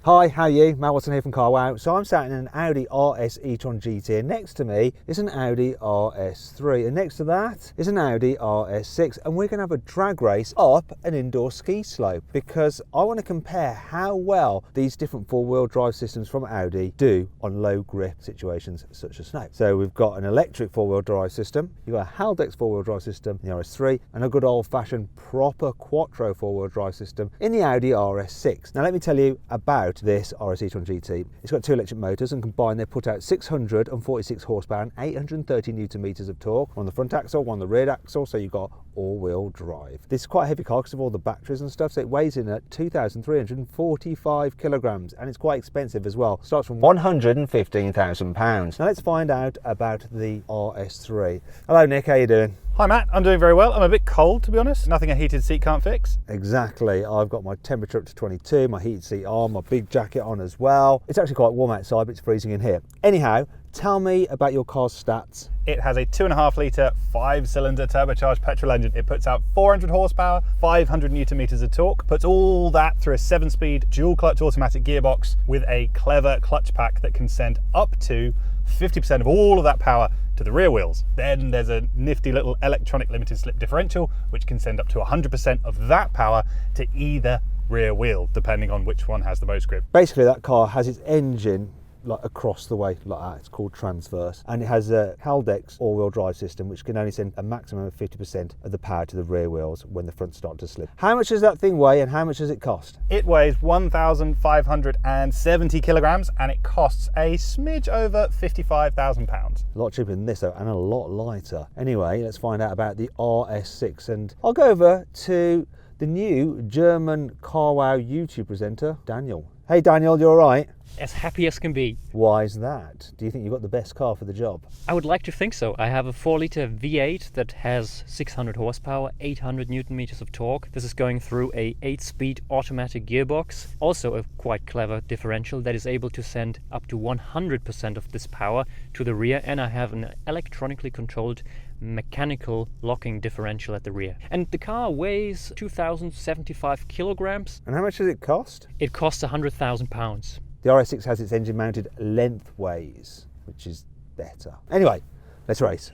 Hi, how are you? Matt Watson here from carwow. So I'm sat in an Audi RS e-tron GT, and next to me is an Audi RS3, and next to that is an Audi RS6, and we're going to have a drag race up an indoor ski slope because I want to compare how well these different four-wheel drive systems from Audi do on low grip situations such as snow. So we've got an electric four-wheel drive system, you've got a Haldex four-wheel drive system in the RS3, and a good old-fashioned proper quattro four-wheel drive system in the Audi RS6. Now let me tell you about this RS e-tron GT. It's got two electric motors, and combined they put out 646 horsepower and 830 newton meters of torque on the front axle, one on the rear axle, so you've got all-wheel drive. This is quite a heavy car because of all the batteries and stuff, so it weighs in at 2,345 kilograms, and it's quite expensive as well. Starts from £115,000. Now let's find out about the RS3. Hello Nick, how you doing? Hi Matt, I'm doing very well. I'm a bit cold, to be honest. Nothing a heated seat can't fix. Exactly. I've got my temperature up to 22, my heated seat on, my big jacket on as well. It's actually quite warm outside, but it's freezing in here. Anyhow, tell me about your car's stats. It has a 2.5 litre, 5-cylinder turbocharged petrol engine. It puts out 400 horsepower, 500 newton meters of torque, puts all that through a 7-speed dual clutch automatic gearbox with a clever clutch pack that can send up to 50% of all of that power to the rear wheels. Then there's a nifty little electronic limited slip differential which can send up to 100% of that power to either rear wheel, depending on which one has the most grip. Basically that car has its engine like across the way like that. It's called transverse, and it has a Haldex all-wheel drive system which can only send a maximum of 50% of the power to the rear wheels when the front start to slip. How much does that thing weigh and how much does it cost? It weighs 1,570 kilograms and it costs a smidge over £55,000. A lot cheaper than this though, and a lot lighter. Anyway, let's find out about the RS6, and I'll go over to the new German carwow YouTube presenter, Daniel. Hey Daniel, you all right? As happy as can be. Why is that? Do you think you've got the best car for the job? I would like to think so. I have a 4-litre V8 that has 600 horsepower, 800 newton meters of torque. This is going through a 8-speed automatic gearbox. Also a quite clever differential that is able to send up to 100% of this power to the rear, and I have an electronically controlled mechanical locking differential at the rear. And the car weighs 2,075 kilograms. And how much does it cost? It costs £100,000. The RS6 has its engine mounted lengthways, which is better. Anyway, let's race.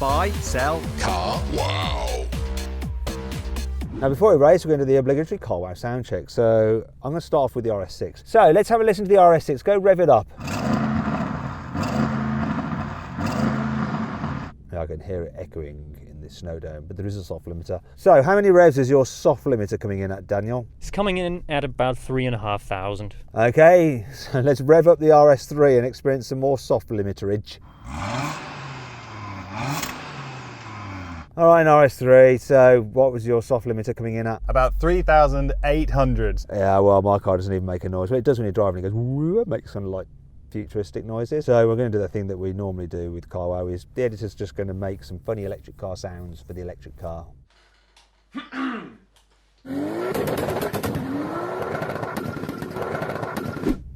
Buy, sell, carwow. Now before we race, we're going to do the obligatory carwow sound check. So I'm going to start off with the RS6. So let's have a listen to the RS6. Go rev it up. I can hear it echoing in this snow dome, but there is a soft limiter. So how many revs is your soft limiter coming in at, Daniel? It's coming in at about 3,500. Okay, so let's rev up the RS3 and experience some more soft limiterage. All right, RS3, so what was your soft limiter coming in at? about 3,800. Yeah, well, my car doesn't even make a noise. Well, it does when you're driving, it goes, woo, it makes kind of like futuristic noises. So we're going to do the thing that we normally do with carwow, is the editor's just going to make some funny electric car sounds for the electric car.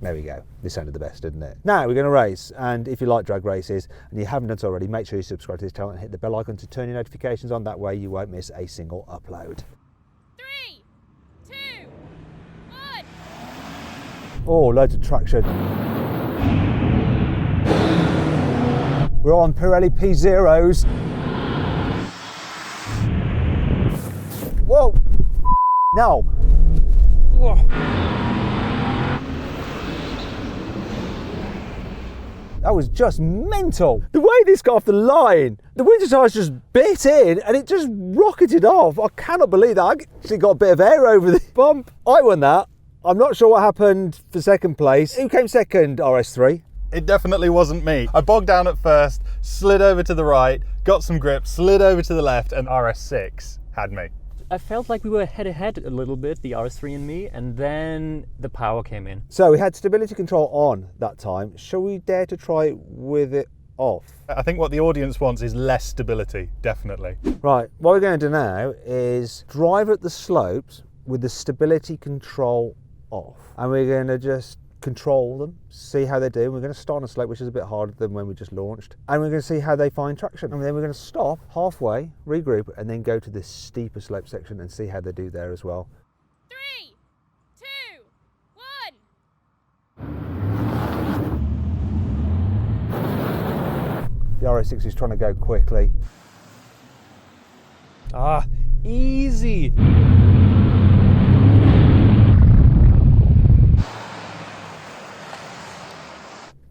There we go. This sounded the best, didn't it? Now we're going to race, and if you like drag races and you haven't done so already, make sure you subscribe to this channel and hit the bell icon to turn your notifications on. That way you won't miss a single upload. 3, 2, 1. Oh, loads of traction. We're on Pirelli P0s. Whoa! No! Whoa. That was just mental. The way this got off the line, the winter tyres just bit in and it just rocketed off. I cannot believe that. I actually got a bit of air over the bump. I won that. I'm not sure what happened for second place. Who came second, RS3? It definitely wasn't me. I bogged down at first, slid over to the right, got some grip, slid over to the left, and RS6 had me. I felt like we were head-to-head a little bit, the RS3 and me, and then the power came in. So we had stability control on that time. Shall we dare to try it with it off? I think what the audience wants is less stability, definitely. Right, what we're going to do now is drive up the slopes with the stability control off. And we're going to just control them, see how they do. We're going to start on a slope which is a bit harder than when we just launched, and we're going to see how they find traction, and then we're going to stop halfway, regroup, and then go to the steeper slope section and see how they do there as well. 3, 2, 1. The RS6 is trying to go quickly. Ah, easy.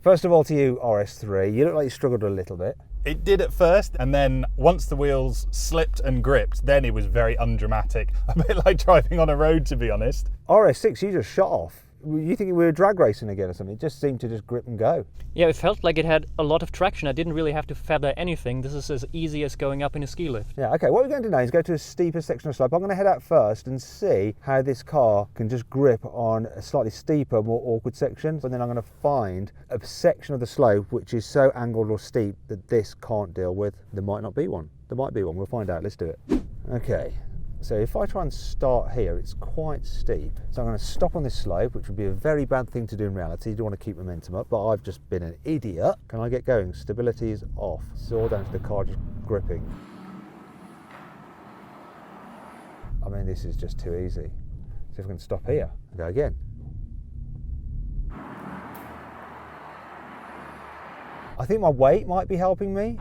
First of all, to you, RS3, you look like you struggled a little bit. It did at first, and then once the wheels slipped and gripped, then it was very undramatic. A bit like driving on a road, to be honest. RS6, you just shot off. You thinking we were drag racing again or something? It just seemed to just grip and go. Yeah, it felt like it had a lot of traction. I didn't really have to feather anything. This is as easy as going up in a ski lift. Yeah, okay, what we're going to do now is go to a steeper section of slope. I'm going to head out first and see how this car can just grip on a slightly steeper, more awkward section. And then I'm going to find a section of the slope which is so angled or steep that this can't deal with. There might not be one. There might be one. We'll find out. Let's do it. Okay. So if I try and start here, it's quite steep. So I'm going to stop on this slope, which would be a very bad thing to do in reality. You do want to keep momentum up, but I've just been an idiot. Can I get going? Stability is off. It's all down to the car just gripping. I mean, this is just too easy. So if I can stop here and go again. I think my weight might be helping me.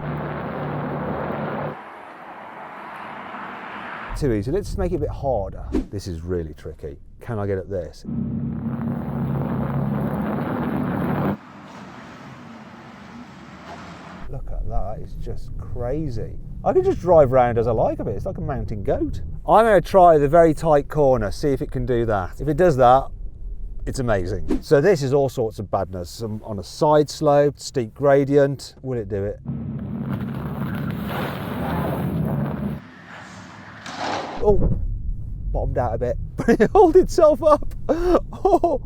Too easy. Let's make it a bit harder. This is really tricky. Can I get at this? Look at that, it's just crazy. I can just drive around as I like a bit. It's like a mountain goat. I'm going to try the very tight corner, see if it can do that. If it does that, it's amazing. So this is all sorts of badness. Some on a side slope, steep gradient. Will it do it? Oh, bottomed out a bit, but it held itself up. Oh.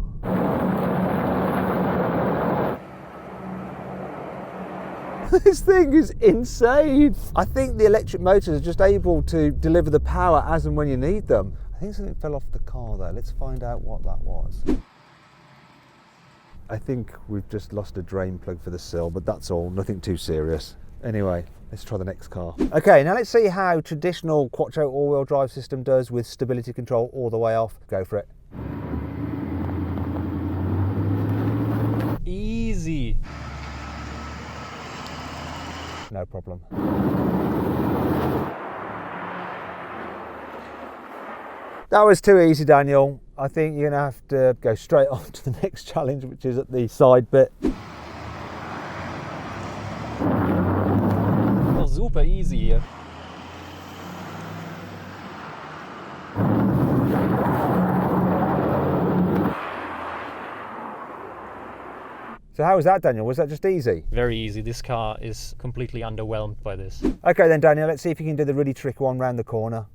This thing is insane. I think the electric motors are just able to deliver the power as and when you need them. I think something fell off the car though. Let's find out what that was. I think we've just lost a drain plug for the sill, but that's all, nothing too serious. Anyway, let's try the next car. Okay, now let's see how traditional Quattro all-wheel drive system does with stability control all the way off. Go for it. Easy. No problem. That was too easy, Daniel. I think you're gonna have to go straight on to the next challenge, which is at the side bit. Oh, super easy here. So how was that, Daniel? Was that just easy? Very easy. This car is completely underwhelmed by this. Okay then, Daniel, let's see if you can do the really tricky one round the corner.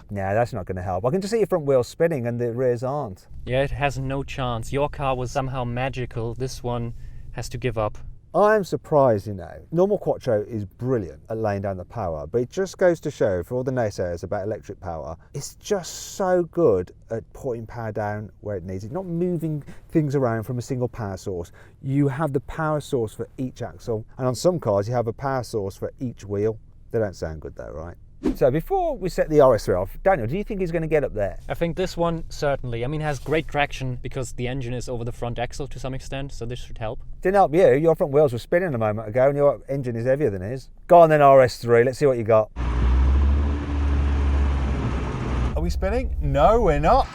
Nah, that's not going to help. I can just see your front wheels spinning and the rears aren't. Yeah, it has no chance. Your car was somehow magical. This one has to give up. I'm surprised, you know. Normal Quattro is brilliant at laying down the power, but it just goes to show for all the naysayers about electric power, it's just so good at putting power down where it needs it, not moving things around from a single power source. You have the power source for each axle, and on some cars you have a power source for each wheel. They don't sound good though, right? So before we set the RS3 off, Daniel, do you think he's going to get up there? I think this one, certainly. I mean, it has great traction because the engine is over the front axle to some extent, so this should help. Didn't help you. Your front wheels were spinning a moment ago and your engine is heavier than his. Go on then, RS3. Let's see what you got. Are we spinning? No, we're not.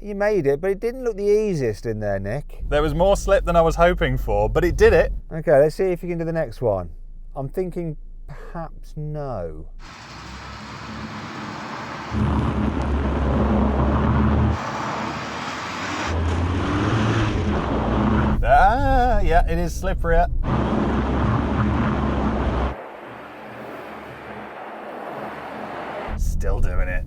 You made it, but it didn't look the easiest in there, Nick. There was more slip than I was hoping for, but it did it. Okay, let's see if you can do the next one. I'm thinking perhaps no. Ah, yeah, it is slipperier. Still doing it.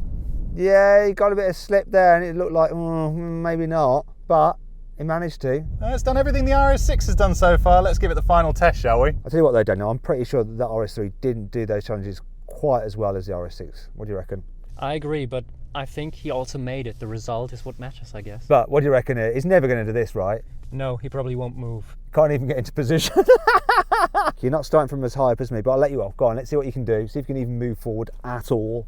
Yeah, he got a bit of slip there and it looked like, maybe not, but he managed to. It's done everything the RS6 has done so far. Let's give it the final test, shall we? I'll tell you what though, Daniel, I'm pretty sure that the RS3 didn't do those challenges quite as well as the RS6. What do you reckon? I agree, but I think he also made it. The result is what matters, I guess. But what do you reckon here? He's never going to do this, right? No, he probably won't move. Can't even get into position. You're not starting from as high up as me, but I'll let you off. Go on, let's see what you can do. See if you can even move forward at all.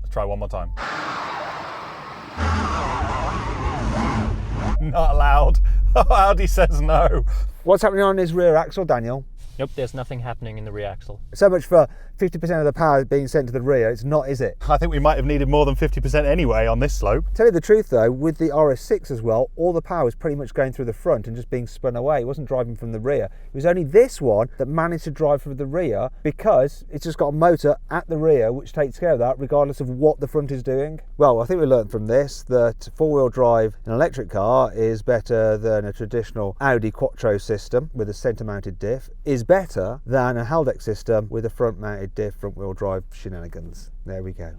Let's try one more time. Not allowed. Audi says no. What's happening on his rear axle, Daniel? Nope, there's nothing happening in the rear axle. So much for 50% of the power being sent to the rear. It's not, is it? I think we might have needed more than 50% anyway on this slope. Tell you the truth though, with the RS6 as well, all the power was pretty much going through the front and just being spun away. It wasn't driving from the rear. It was only this one that managed to drive through the rear because it's just got a motor at the rear which takes care of that regardless of what the front is doing. Well, I think we learned from this that four-wheel drive in an electric car is better than a traditional Audi Quattro system with a centre-mounted diff, is better than a Haldex system with a front-mounted diff, front-wheel drive shenanigans. There we go.